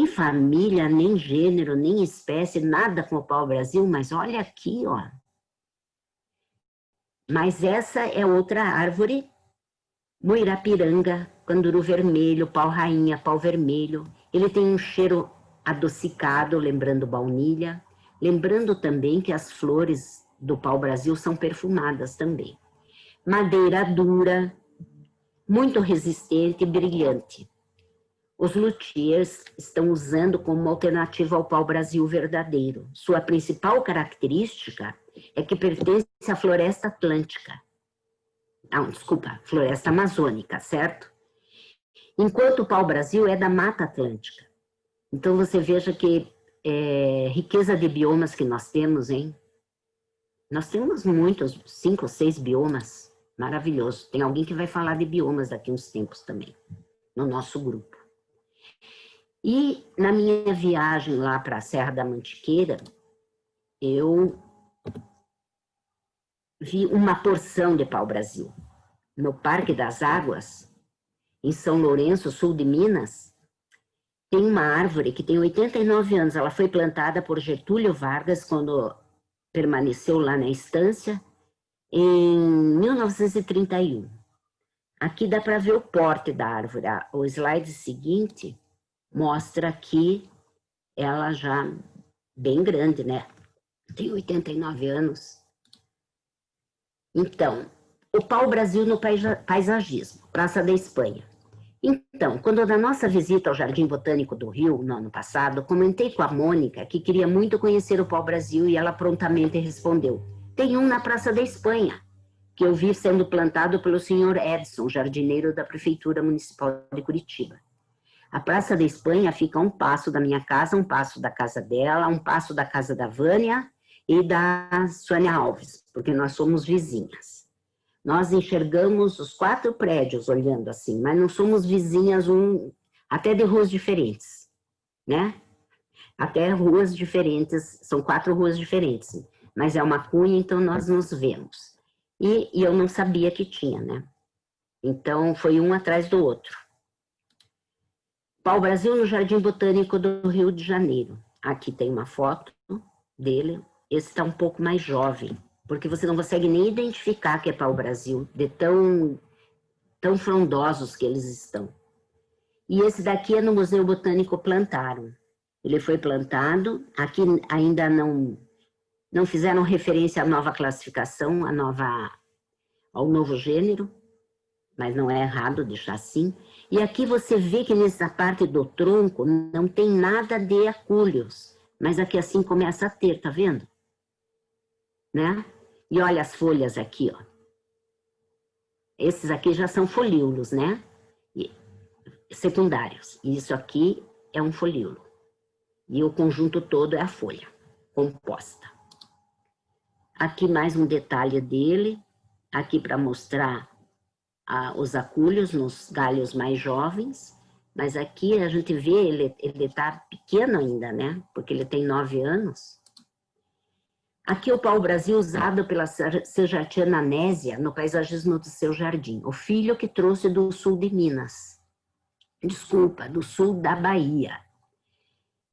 família, nem gênero, nem espécie, nada com o pau-brasil, mas olha aqui, ó. Mas essa é outra árvore, Muirapiranga, canduru vermelho, pau-rainha, pau-vermelho. Ele tem um cheiro adocicado, lembrando baunilha. Lembrando também que as flores do pau-brasil são perfumadas também. Madeira dura, muito resistente e brilhante. Os luthiers estão usando como alternativa ao pau-brasil verdadeiro. Sua principal característica é que pertence à floresta atlântica. Não, desculpa, floresta amazônica, certo? Enquanto o pau-brasil é da Mata Atlântica. Então você veja que riqueza de biomas que nós temos, hein? Nós temos muitos, 5 ou 6 biomas, maravilhoso. Tem alguém que vai falar de biomas daqui a uns tempos também, no nosso grupo. E na minha viagem lá para a Serra da Mantiqueira, eu vi uma porção de pau-brasil. No Parque das Águas, em São Lourenço, sul de Minas, tem uma árvore que tem 89 anos. Ela foi plantada por Getúlio Vargas quando permaneceu lá na estância, em 1931. Aqui dá para ver o porte da árvore. O slide seguinte mostra que ela já bem grande, né? Tem 89 anos. Então, o pau-brasil no paisagismo, Praça da Espanha. Então, quando da nossa visita ao Jardim Botânico do Rio, no ano passado, comentei com a Mônica que queria muito conhecer o pau-brasil e ela prontamente respondeu: tem um na Praça da Espanha, que eu vi sendo plantado pelo senhor Edson, jardineiro da Prefeitura Municipal de Curitiba. A Praça da Espanha fica a um passo da minha casa, um passo da casa dela, um passo da casa da Vânia e da Sônia Alves, porque nós somos vizinhas. Nós enxergamos os 4 prédios olhando assim, mas não somos vizinhas até de ruas diferentes, né? Até ruas diferentes, são 4 ruas diferentes, mas é uma cunha, então nós nos vemos. E eu não sabia que tinha, né? Então foi um atrás do outro. Pau-brasil no Jardim Botânico do Rio de Janeiro. Aqui tem uma foto dele. Esse está um pouco mais jovem, porque você não consegue nem identificar que é pau-brasil, de tão frondosos que eles estão. E esse daqui é no Museu Botânico Plantarum. Ele foi plantado, aqui ainda não fizeram referência à nova classificação, ao novo gênero, mas não é errado deixar assim. E aqui você vê que nessa parte do tronco não tem nada de acúlios, mas aqui assim começa a ter, tá vendo? Né? E olha as folhas aqui, ó. Esses aqui já são folíolos, né? Secundários. E isso aqui é um folíolo. E o conjunto todo é a folha composta. Aqui mais um detalhe dele, aqui para mostrar os acúlios nos galhos mais jovens, mas aqui a gente vê, ele está pequeno ainda, né? Porque ele tem 9 anos. Aqui o pau-brasil usado pela Sejartiana Nésia no paisagismo do seu jardim. O filho que trouxe do sul de Minas. Desculpa, do sul da Bahia.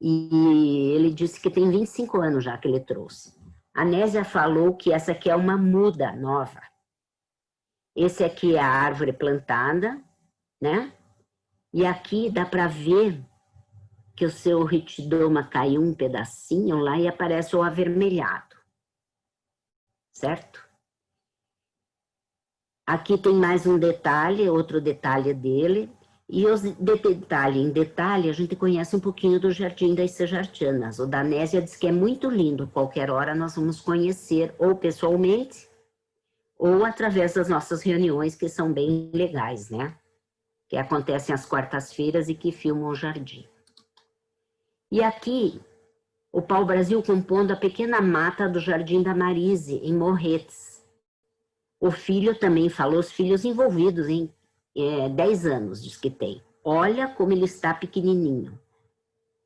E ele disse que tem 25 anos já que ele trouxe. A Nésia falou que essa aqui é uma muda nova. Esse aqui é a árvore plantada, né? E aqui dá para ver que o seu ritidoma caiu um pedacinho lá e aparece o avermelhado, certo? Aqui tem mais um detalhe, outro detalhe dele, e os de detalhe em detalhe, a gente conhece um pouquinho do Jardim das Sejartianas. O Danésia diz que é muito lindo, qualquer hora nós vamos conhecer, ou pessoalmente, ou através das nossas reuniões, que são bem legais, né? Que acontecem às quartas-feiras e que filmam o jardim. E aqui, o pau-brasil compondo a pequena mata do Jardim da Marise, em Morretes. O filho também falou, os filhos envolvidos em 10 anos, diz que tem. Olha como ele está pequenininho.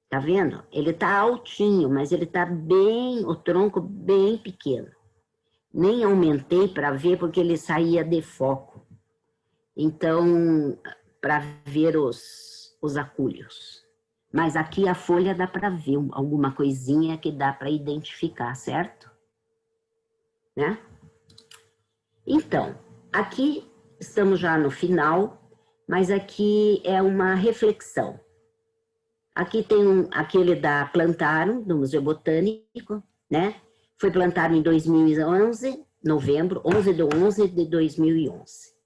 Tá vendo? Ele tá altinho, mas ele tá bem, o tronco bem pequeno. Nem aumentei para ver, porque ele saía de foco. Então, para ver os acúlios. Mas aqui a folha dá para ver alguma coisinha que dá para identificar, certo? Né? Então, aqui estamos já no final, mas aqui é uma reflexão. Aqui tem aquele da Plantarum, do Museu Botânico, né? Foi plantado em 2011, novembro, 11 de 11 de 2011.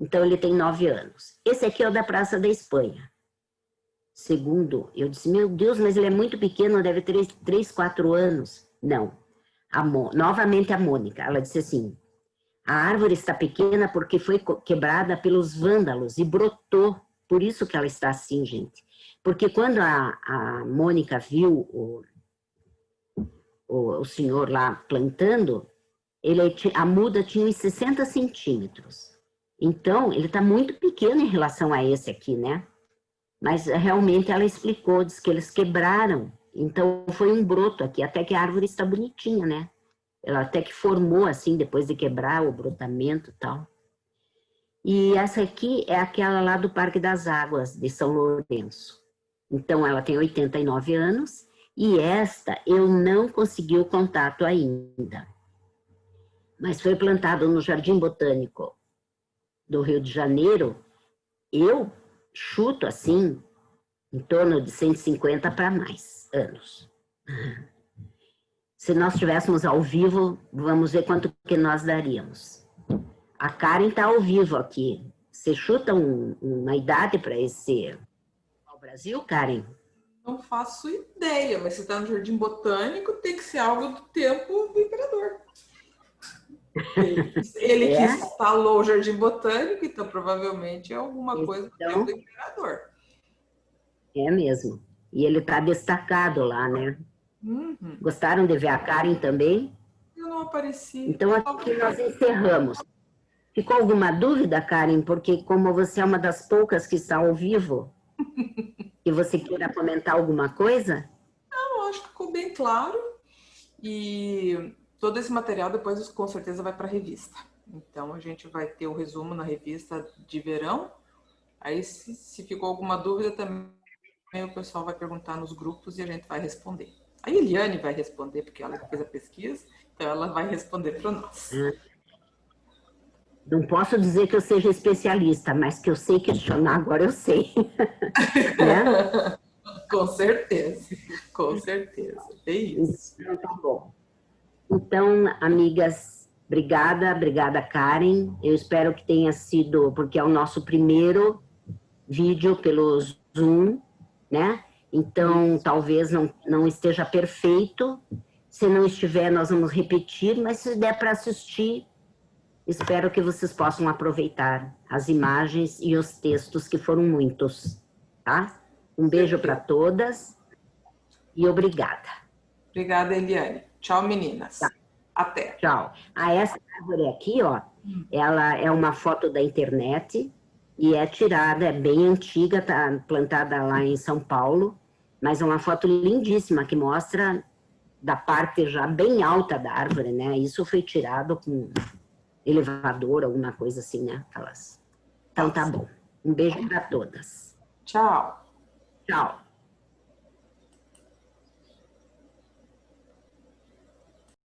Então, ele tem 9 anos. Esse aqui é o da Praça da Espanha. Segundo, eu disse, meu Deus, mas ele é muito pequeno, deve ter 3, 4 anos. Não. Novamente a Mônica, ela disse assim, a árvore está pequena porque foi quebrada pelos vândalos e brotou. Por isso que ela está assim, gente. Porque quando a Mônica viu o senhor lá plantando, a muda tinha uns 60 centímetros. Então, ele está muito pequeno em relação a esse aqui, né? Mas realmente ela explicou, diz que eles quebraram. Então, foi um broto aqui, até que a árvore está bonitinha, né? Ela até que formou assim, depois de quebrar o brotamento e tal. E essa aqui é aquela lá do Parque das Águas, de São Lourenço. Então, ela tem 89 anos, e esta eu não consegui o contato ainda. Mas foi plantado no Jardim Botânico do Rio de Janeiro, eu chuto assim, em torno de 150 para mais anos. Se nós estivéssemos ao vivo, vamos ver quanto que nós daríamos. A Karen está ao vivo aqui. Você chuta uma idade para esse ao Brasil, Karen? Não faço ideia, mas se está no Jardim Botânico, tem que ser algo do tempo do imperador. Ele que instalou o Jardim Botânico, então provavelmente é alguma coisa do tempo do imperador. É mesmo. E ele está destacado lá, né? Uhum. Gostaram de ver a Karen também? Eu não apareci. Então aqui nós encerramos. Ficou alguma dúvida, Karen? Porque como você é uma das poucas que está ao vivo, e você queira comentar alguma coisa? Não, acho que ficou bem claro. E todo esse material depois com certeza vai para a revista. Então a gente vai ter o resumo na revista de verão. Aí se ficou alguma dúvida também o pessoal vai perguntar nos grupos e a gente vai responder. A Eliane vai responder, porque ela fez a pesquisa, então ela vai responder para nós. Não posso dizer que eu seja especialista, mas que eu sei questionar, agora eu sei. Né? Com certeza, com certeza. É isso. Então, tá bom. Então, amigas, obrigada, Karen. Eu espero que tenha sido, porque é o nosso primeiro vídeo pelo Zoom, né? Então, talvez não esteja perfeito. Se não estiver, nós vamos repetir, mas se der para assistir, espero que vocês possam aproveitar as imagens e os textos, que foram muitos, tá? Um beijo para todas e obrigada. Obrigada, Eliane. Tchau, meninas. Tá. Até. Tchau. Essa árvore aqui, ó, ela é uma foto da internet e é tirada, é bem antiga, tá plantada lá em São Paulo, mas é uma foto lindíssima que mostra da parte já bem alta da árvore, né? Isso foi tirado com elevador, alguma coisa assim, né? Aquelas. Então tá bom. Um beijo para todas. Tchau. Tchau.